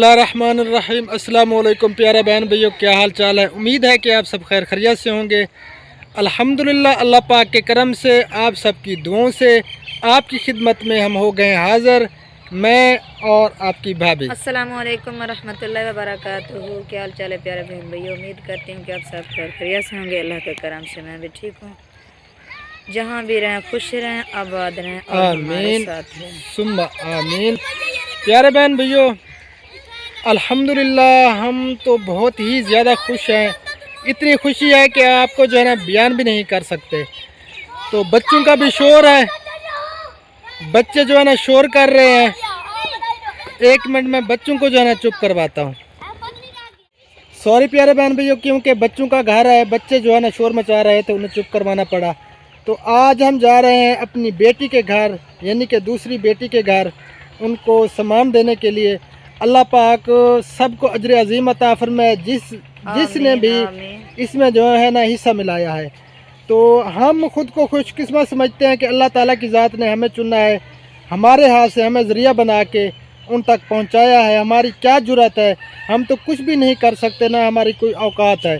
बिस्मिल्लाहिर्रहमानिर्रहीम। अस्सलाम वालेकुम प्यारे बहन भाइयों, क्या हाल चाल है। उम्मीद है कि आप सब खैर खैरियत से होंगे। अल्हम्दुलिल्लाह, अल्लाह पाक के करम से, आप सबकी दुआओं से आपकी खिदमत में हम हो गए हाज़िर, मैं और आपकी भाभी। अस्सलाम वालेकुम रहमतुल्लाहि व बरकातुहू। क्या हाल चाल है प्यारे बहन भाइयों, उम्मीद करती हूँ कि आप सब खैर खैरियत से होंगे। अल्लाह के करम से मैं भी ठीक हूँ। जहाँ भी रहें खुश रहें, आबाद रहें और हमारे आमीन साथ रहें। सुम्मा आमीन। प्यारे बहन भाइयों, अल्हम्दुलिल्लाह हम तो बहुत ही ज़्यादा खुश हैं। इतनी खुशी है कि आपको जो है ना बयान भी नहीं कर सकते। तो बच्चों का भी शोर है, बच्चे जो है ना शोर कर रहे हैं। एक मिनट में बच्चों को जो है ना चुप करवाता हूँ। सॉरी प्यारे बहन भैया, क्योंकि बच्चों का घर है, बच्चे जो है ना शोर मचा रहे थे, उन्हें चुप करवाना पड़ा। तो आज हम जा रहे हैं अपनी बेटी के घर, यानी कि दूसरी बेटी के घर, उनको सामान देने के लिए। अल्लाह पाक सबको अजर अजीम अता फरमाए, जिसने भी इसमें जो है ना हिस्सा मिलाया है। तो हम खुद को खुशकिस्मत समझते हैं कि अल्लाह ताला की ज़ात ने हमें चुना है, हमारे हाथ से हमें ज़रिया बना के उन तक पहुंचाया है। हमारी क्या जुर्रत है, हम तो कुछ भी नहीं कर सकते, ना हमारी कोई औकात है।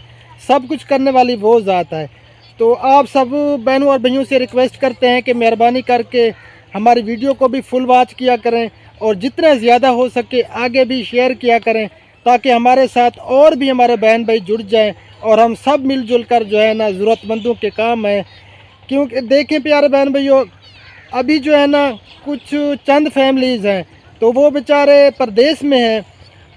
सब कुछ करने वाली वो ज़ात है। तो आप सब बहनों और भाइयों से रिक्वेस्ट करते हैं कि मेहरबानी करके हमारी वीडियो को भी फुल वॉच किया करें और जितना ज़्यादा हो सके आगे भी शेयर किया करें, ताकि हमारे साथ और भी हमारे बहन भाई जुड़ जाएं और हम सब मिलजुल कर जो है ना ज़रूरतमंदों के काम है। क्योंकि देखें प्यारे बहन भाइयों, अभी जो है ना कुछ चंद फैमिलीज़ हैं, तो वो बेचारे परदेश में हैं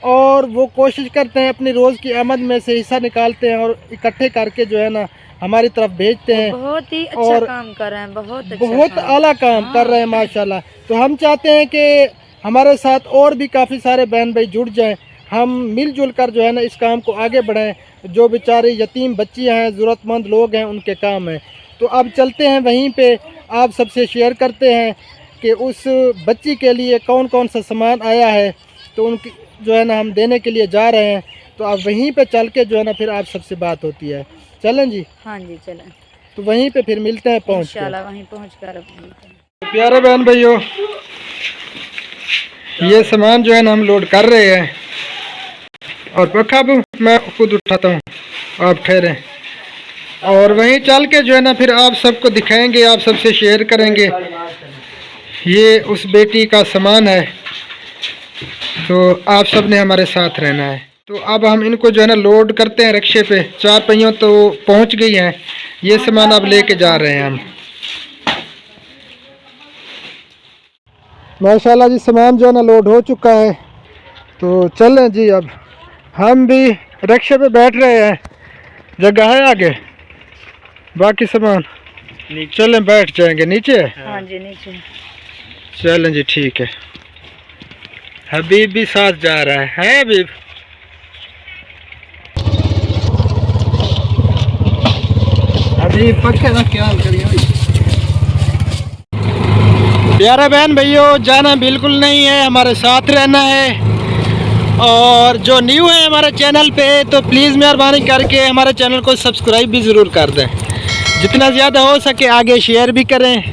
और वो कोशिश करते हैं अपनी रोज़ की आमद में से हिस्सा निकालते हैं और इकट्ठे करके जो है ना हमारी तरफ भेजते हैं। बहुत ही अच्छा और काम कर रहे हैं, बहुत आला काम कर रहे हैं माशाल्लाह। तो हम चाहते हैं कि हमारे साथ और भी काफ़ी सारे बहन भाई जुड़ जाएं, हम मिलजुल कर जो है ना इस काम को आगे बढ़ाएं। जो बेचारे यतीम बच्चियां हैं, ज़रूरतमंद लोग हैं, उनके काम है। तो अब चलते हैं वहीं पे, आप सबसे शेयर करते हैं कि उस बच्ची के लिए कौन कौन सा सामान आया है, तो उनकी जो है ना हम देने के लिए जा रहे हैं। तो अब वहीं पे चल के जो है ना फिर आप सबसे बात होती है। चलें जी? हाँ जी चलें, तो वहीं पे फिर मिलते हैं पहुँच इंशाल्लाह वहीं पहुँच कर। प्यारे बहन भाइयों, ये सामान जो है ना हम लोड कर रहे हैं और पक्का मैं खुद उठाता हूँ, आप ठहरें। और वहीं चल के जो है ना फिर आप सबको दिखाएंगे, आप सबसे शेयर करेंगे। ये उस बेटी का सामान है, तो आप सब ने हमारे साथ रहना है। तो अब हम इनको जो है ना लोड करते हैं रिक्शे पे। 4 पहियों तो पहुंच गई हैं, ये सामान अब लेके जा रहे हैं हम। माशाल्लाह जी, सामान जो है ना लोड हो चुका है। तो चलें जी, अब हम भी रिक्शे पे बैठ रहे हैं, जगह है आगे, बाकी सामान चलें बैठ जाएंगे नीचे। हाँ जी नीचे। चलें जी, ठीक है। हबीब भी साथ जा रहा है हबीब। हबीब पक्के का ख्याल करिए। प्यारे बहन भैयों, जाना बिल्कुल नहीं है, हमारे साथ रहना है। और जो न्यू है हमारे चैनल पे, तो प्लीज़ मेहरबानी करके हमारे चैनल को सब्सक्राइब भी ज़रूर कर दें। जितना ज़्यादा हो सके आगे शेयर भी करें।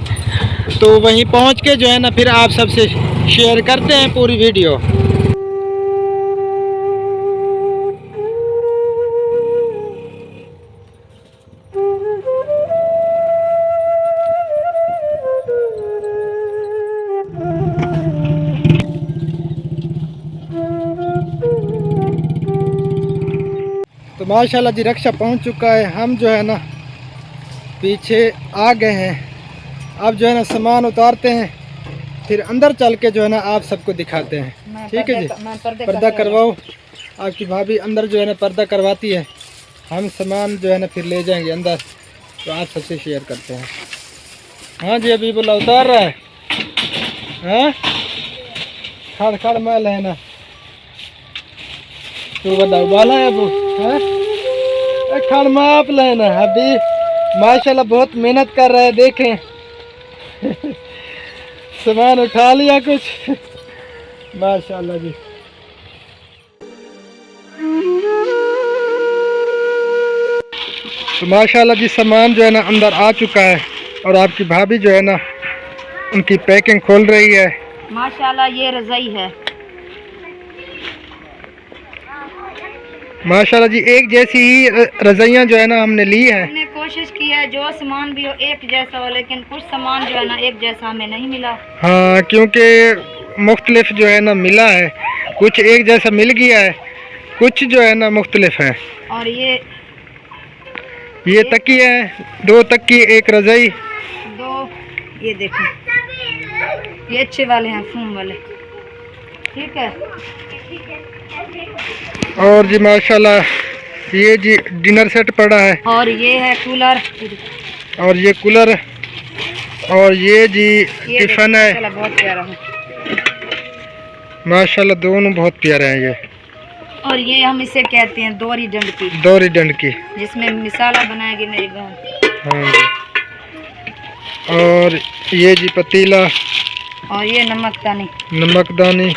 तो वहीं पहुंच के जो है ना फिर आप सबसे शेयर करते हैं पूरी वीडियो। तो माशाल्लाह जी रिक्शा पहुंच चुका है, हम जो है ना पीछे आ गए हैं। अब जो है ना सामान उतारते हैं, फिर अंदर चल के जो है ना आप सबको दिखाते हैं। ठीक है जी? पर्दा करवाओ। आपकी भाभी अंदर जो है ना पर्दा करवाती है, हम सामान जो है ना फिर ले जाएंगे अंदर, तो आप सबसे शेयर करते हैं। हाँ जी, अभी बोला उतार रहा है। हाँ खड़ खड़ मैल है ना, तो बताओ बाला है वो। हाँ खड़ माप लेना। अभी माशाल्लाह बहुत मेहनत कर रहे हैं, देखें सामान उठा लिया कुछ माशाल्लाह जी। तो माशाल्लाह जी सामान जो है ना अंदर आ चुका है और आपकी भाभी जो है ना उनकी पैकिंग खोल रही है। माशाल्लाह ये रज़ाई है, माशाल्लाह जी, एक जैसी ही रजाइयाँ जो है ना हमने ली है। हमने कोशिश की है जो सामान भी हो एक जैसा हो, लेकिन कुछ सामान जो है ना एक जैसा हमें नहीं मिला। हाँ, क्योंकि मुख्तलिफ जो है ना मिला है, कुछ एक जैसा मिल गया है, कुछ जो है ना मुख्तलिफ है। और ये तकिए हैं, 2 तकिए, 1 रजाई। 2 ये देखो, ये अच्छे वाले हैं, फूम वाले, ठीक है। और जी माशाल्लाह ये जी डिनर सेट पड़ा है। और ये है कूलर, और ये कूलर, और ये जी ये टिफिन है। माशाल्लाह बहुत प्यारा है। माशाल्लाह दोनों बहुत प्यारे हैं ये। और ये हम इसे कहते हैं दोरी डंडकी, दोरी डंडकी, जिसमें मिसाला बनाएगी मेरी बहन। हाँ जी। और ये जी पतीला, और ये नमकदानी, नमकदानी,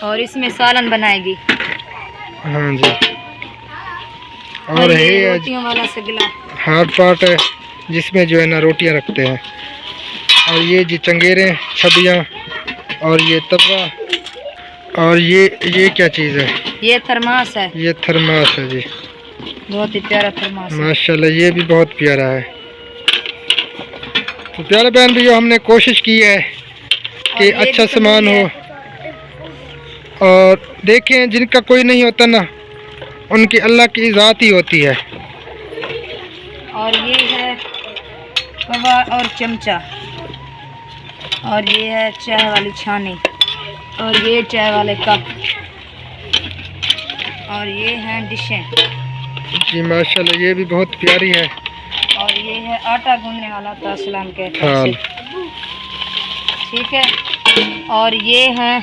और इसमें सालन बनाएगी। हाँ जी। और है ये रोटियों वाला सगला, हार्ड पार्ट है जिसमें जो है ना रोटियां रखते हैं। और ये जी चंगेरे, छबियाँ, और ये तवा, और ये क्या चीज़ है? ये थर्मास है, ये थर्मास है जी। बहुत ही प्यारा थर्मास है। माशाल्लाह ये भी बहुत प्यारा है। तो प्यारे बहन भैया, हमने कोशिश की है कि अच्छा सामान हो। और देखें, जिनका कोई नहीं होता ना, उनकी अल्लाह की ज़ात ही होती है। और ये है तवा और चमचा, और ये है चाय वाली छानी, और ये चाय वाले कप, और ये हैं डिशें जी माशाल्लाह ये भी बहुत प्यारी है। और ये है आटा गूंदने वाला तासलाम के थाल, ठीक है। और ये है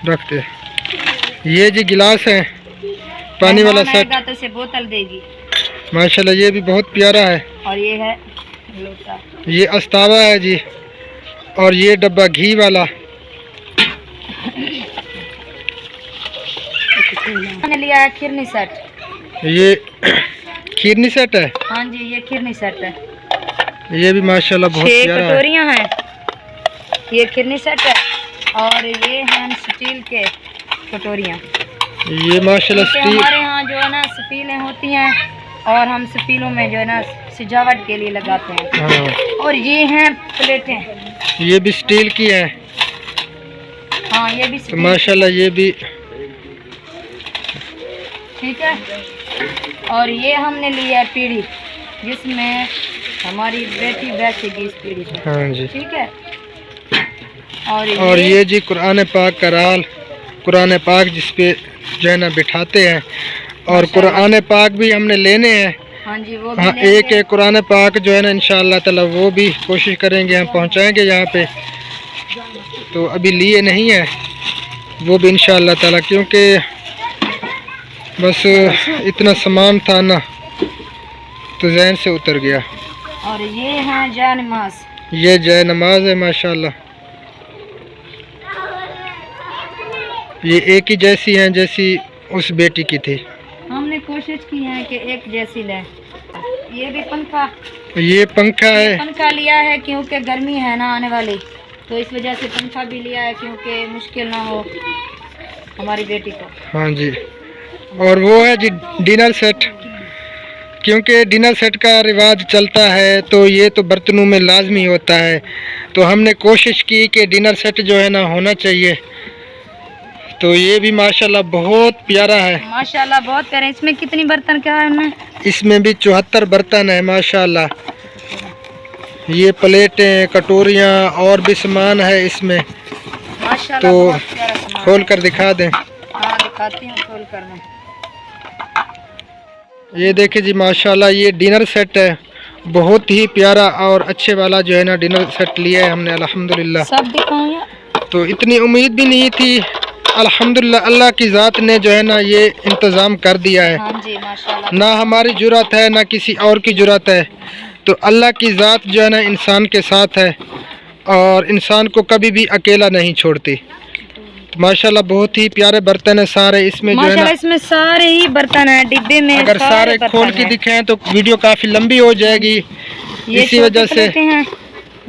रखते, ये जी गिलास है, पानी वाला सेट। तो इसे बोतल देगी। माशाल्लाह ये भी बहुत प्यारा है। और ये है लोटा, ये अस्तावा है जी। और ये डब्बा घी वाला। मैंने लिया है खिरनी सेट। ये खीरनी सेट है। हाँ जी, ये खिरनी सेट है। ये भी माशाल्लाह बहुत 6 प्यारा है। कटोरियाँ हैं, ये खिरनी सेट है। और ये हैं स्टील के कटोरियाँ। ये माशाल्लाह स्टील। हमारे यहाँ जो है ना स्पीलें होती हैं, और हम स्पीलों में जो है ना सजावट के लिए लगाते हैं। हाँ। और ये हैं प्लेटें, ये भी स्टील की है। हाँ ये भी तो माशाल्लाह ये भी ठीक है। और ये हमने लिया है पीढ़ी, जिसमें हमारी बेटी बैठेगी इस पीढ़ी पर। हाँ जी। ठीक है। और ये जी कुरान पाक का राल, कुरान पाक जिस पे जो है ना बिठाते हैं। और कुरान पाक भी हमने लेने हैं। हाँ जी, वो भी हाँ, एक कुरान पाक जो है ना इंशाअल्लाह ताला वो भी कोशिश करेंगे, हम पहुंचाएंगे यहाँ पे। तो अभी लिए नहीं है वो भी इंशाअल्लाह ताला, क्योंकि बस इतना सामान था ना तो जहन से उतर गया। और ये है जय नमाज, ये जय नमाज है माशाल्लाह। ये एक ही जैसी हैं जैसी उस बेटी की थी। हमने कोशिश की है कि एक जैसी लें। ये भी पंखा, ये पंखा है। पंखा लिया है क्योंकि गर्मी है ना आने वाली, तो इस वजह से पंखा भी लिया है क्योंकि मुश्किल ना हो हमारी बेटी को। हाँ जी। और वो है जी डिनर सेट, क्योंकि डिनर सेट का रिवाज चलता है तो ये तो बर्तनों में लाजमी होता है। तो हमने कोशिश की कि डिनर सेट जो है ना होना चाहिए। तो ये भी माशाल्लाह बहुत प्यारा है। माशाल्लाह बहुत प्यारा। इसमें कितनी बर्तन क्या है इनमें? इसमें भी 74 बर्तन है माशाल्लाह। ये प्लेटें, कटोरियाँ और भी सामान है इसमें। माशाल्लाह तो बहुत प्यारा सामान खोल है। कर दिखा दें। हाँ दिखाती हूँ खोल कर मैं। ये देखिए जी माशाल्लाह ये डिनर सेट है, बहुत ही प्यारा और अच्छे वाला जो है ना डिनर सेट लिया है हमने अल्हम्दुलिल्लाह। सब दिखाऊँ या? तो इतनी उम्मीद भी नहीं थी, अल्हम्दुलिल्लाह अल्लाह की ज़ात ने जो है ना ये इंतज़ाम कर दिया है। हाँ जी माशाल्लाह। ना हमारी जुर्रत है ना किसी और की जुर्रत है, तो अल्लाह की ज़ात जो है ना इंसान के साथ है और इंसान को कभी भी अकेला नहीं छोड़ती। तो माशाल्लाह बहुत ही प्यारे बर्तन है सारे इसमें जो है ना। इसमें सारे ही बर्तन हैं डिब्बे में। अगर सारे खोल के दिखाएं तो वीडियो काफ़ी लंबी हो जाएगी, इसी वजह से। हैं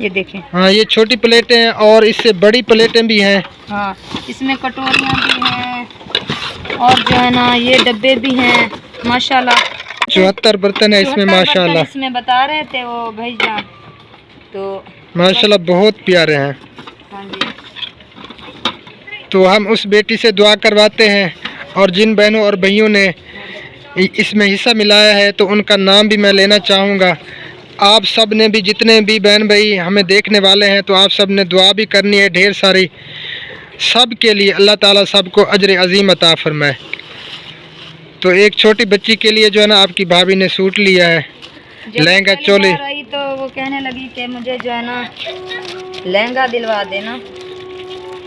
ये देखें। हाँ ये छोटी प्लेटें हैं और इससे बड़ी प्लेटें भी हैं। हाँ इसमें कटोरियाँ भी हैं और जो है ना ये डब्बे भी हैं माशाल्लाह। 74 बर्तन है इसमें 74 माशाल्लाह। बर्तन इसमें बता रहे थे वो भाईजान, तो माशाल्लाह बहुत प्यारे हैं। हाँ जी। तो हम उस बेटी से दुआ करवाते हैं और जिन बहनों और भाइयों ने इसमें हिस्सा मिलाया है तो उनका नाम भी मैं लेना चाहूँगा। आप सब ने भी, जितने भी बहन भाई हमें देखने वाले हैं, तो आप सब ने दुआ भी करनी है ढेर सारी, सब के लिए अल्लाह ताला सबको अजर अजीम अता फरमाए। तो एक छोटी बच्ची के लिए जो है ना आपकी भाभी ने सूट लिया है, लहंगा चोली। तो वो कहने लगी कि मुझे जो है ना लहंगा दिलवा देना।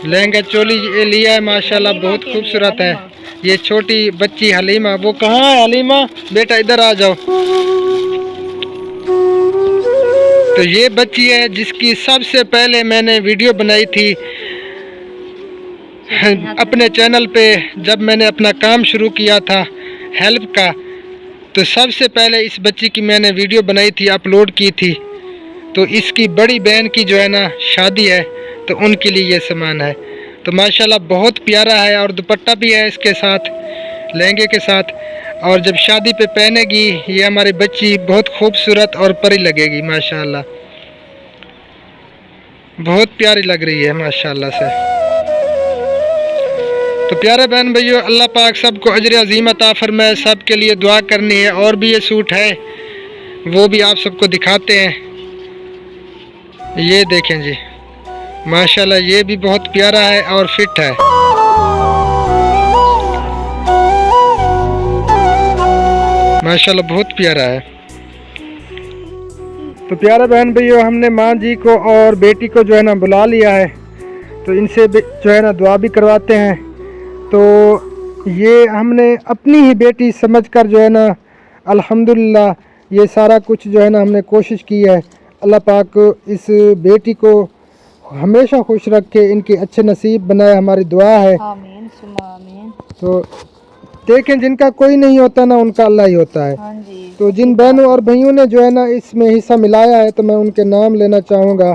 लहंगा चोली ये लिया है माशाल्लाह, बहुत खूबसूरत है। ये छोटी बच्ची हलीमा, वो कहाँ है हलीमा? बेटा इधर आ जाओ। तो ये बच्ची है जिसकी सबसे पहले मैंने वीडियो बनाई थी अपने चैनल पे, जब मैंने अपना काम शुरू किया था हेल्प का। तो सबसे पहले इस बच्ची की मैंने वीडियो बनाई थी, अपलोड की थी। तो इसकी बड़ी बहन की जो है ना शादी है, तो उनके लिए ये सामान है। तो माशाल्लाह बहुत प्यारा है और दुपट्टा भी है इसके साथ, लहंगे के साथ। और जब शादी पे पहनेगी ये हमारी बच्ची बहुत खूबसूरत और परी लगेगी माशाल्लाह, बहुत प्यारी लग रही है माशाल्लाह से। तो प्यारे बहन भाइयों, अल्लाह पाक सबको अजर अजीम अता फरमाए, सब के लिए दुआ करनी है। और भी ये सूट है वो भी आप सबको दिखाते हैं। ये देखें जी माशाल्लाह, ये भी बहुत प्यारा है और फिट है। माशाल्लाह बहुत प्यारा है। तो प्यारे बहन भाइयों, हमने माँ जी को और बेटी को जो है ना बुला लिया है, तो इनसे जो है ना दुआ भी करवाते हैं। तो ये हमने अपनी ही बेटी समझकर जो है ना अल्हम्दुलिल्लाह ये सारा कुछ जो है ना हमने कोशिश की है। अल्लाह पाक इस बेटी को हमेशा खुश रखे, इनके अच्छे नसीब बनाए, हमारी दुआ है। आमीन सुम्मा आमीन। तो देखें, जिनका कोई नहीं होता ना उनका अल्लाह ही होता है। हाँ जी। तो जिन बहनों और भाइयों ने जो है ना इसमें हिस्सा मिलाया है, तो मैं उनके नाम लेना चाहूँगा।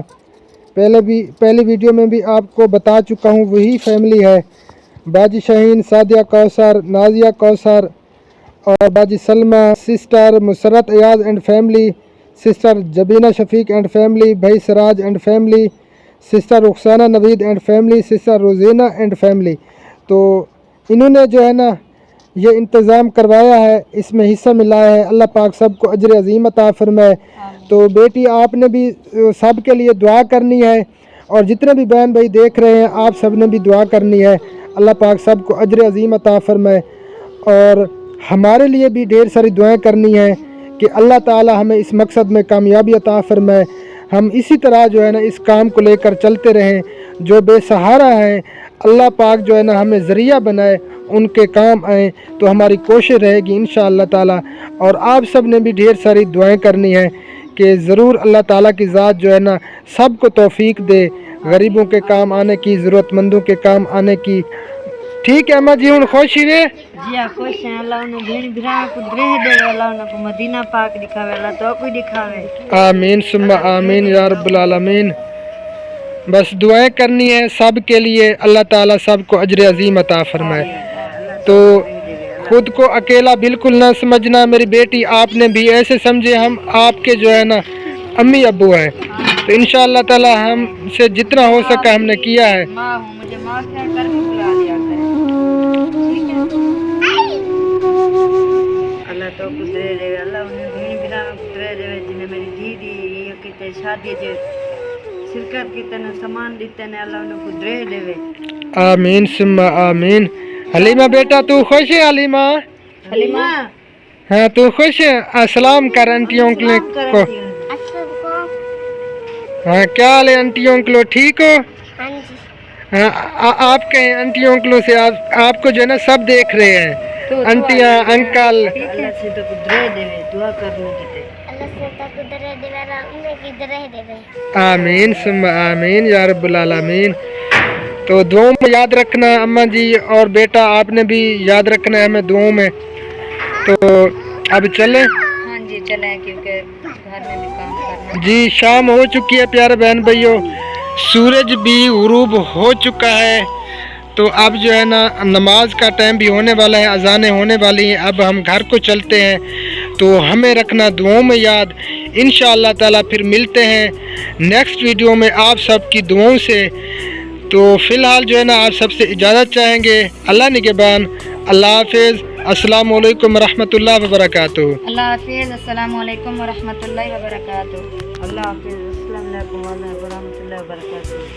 पहली वीडियो में भी आपको बता चुका हूँ, वही फैमिली है। बाजी शाहीन, सादिया कौसर, नाजिया कौसर और बाजी Salma, sister Musarrat Ayaz and family, sister Jabina Shafiq and family, भाई Siraj and family, sister Rukhsana Naveed and family, sister Rozina and family. तो इन्होंने जो है ना ये इंतज़ाम करवाया है, इसमें हिस्सा मिलाया है। अल्लाह पाक सबको अजर अजीम अता फरमाए। तो बेटी आपने भी सब के लिए दुआ करनी है, और जितने भी बहन भाई देख रहे हैं आप सब ने भी दुआ करनी है। अल्लाह पाक सबको अजर अजीम अता फरमाए। और हमारे लिए भी ढेर सारी दुआएं करनी है कि अल्लाह ताला हमें इस मकसद में कामयाबी अता फरमाए। हम इसी तरह जो है ना इस काम को लेकर चलते रहें। जो बेसहारा हैं अल्लाह पाक जो है ना हमें ज़रिया बनाए, उनके काम आए। तो हमारी कोशिश रहेगी इंशाअल्लाह ताला। और आप सब ने भी ढेर सारी दुआएं करनी है कि ज़रूर अल्लाह ताला की ज़ात जो है ना सबको तौफीक दे, गरीबों के काम आने की, ज़रूरतमंदों के काम आने की। ठीक है अम्मा जी, हूँ खुश ही वे जी हाँ खुश हैं। अल्लाह उन्हें भेड़ भिरा को द्रेह दे, अल्लाह उन्हें मदीना पाक दिखावे, अल्लाह तो कोई दिखावे। आमीन सुम्मा आमीन या रब्बुल आलमीन। बस दुआएं करनी है सब के लिए, अल्लाह ताला सबको अजर अजीम अता फरमाए। तो खुद को अकेला बिल्कुल ना समझना मेरी बेटी, आपने भी ऐसे समझे हम आपके जो है ना अम्मी अब्बू हैं। तो इंशाअल्लाह ताला हमसे जितना हो सका हमने किया है। माँ हूँ, मुझे माँ से कर भी बुला लिया करें, ठीक है। अल्लाह तो कुछ दे दे, अल्लाह उन्हें भेड़ भिरा को दे दे, जिन्हें मेरी दीदी ये कितने शादी जो शिरकत की तने सामान देते ने, अल्लाह उन्हें कुछ दे देवे। आमीन सुम्मा आमीन। हलीमा बेटा तू खुश है? हलीमा हलीमा हाँ तू खुश है? अस्सलाम कर आंटी अंकल को। हाँ क्या हाल है आंटी अंकलो, ठीक हो? हाँ आप कहें आंटी अंकलों से, आपको जो है ना सब देख रहे हैं, आंटियाँ अंकल। अल्लाह से तो कुछ दे देवे, दुआ करने की ते। आमीन सुम्मा आमीन या रब्बुल आलमीन। तो दुआओं में याद रखना अम्मा जी और बेटा, आपने भी याद रखना है हमें दुआओं में। तो अब चलें? हाँ जी चलें, क्योंकि घर में भी काम करना है। जी शाम हो चुकी है प्यारे बहन भाइयों, सूरज भी गुरूब हो चुका है। तो अब जो है ना नमाज का टाइम भी होने वाला है, अजानें होने वाली हैं। अब हम घर को चलते हैं, तो हमें रखना दुआओं में याद। इंशाअल्लाह ताला फिर मिलते हैं नेक्स्ट वीडियो में आप सबकी दुआओं से। तो फ़िलहाल जो है ना आप सबसे इजाज़त चाहेंगे। अल्लाह निगहबान। अल्लाह हाफिज़। अस्सलामु अलैकुम रहमतुल्लाहि व बरकातुहू। अल्लाह हाफिज़। अस्सलामु अलैकुम व रहमतुल्लाहि व बरकातुहू। अल्लाह हाफिज़। अस्सलामु अलैकुम व रहमतुल्लाहि व बरकातुहू।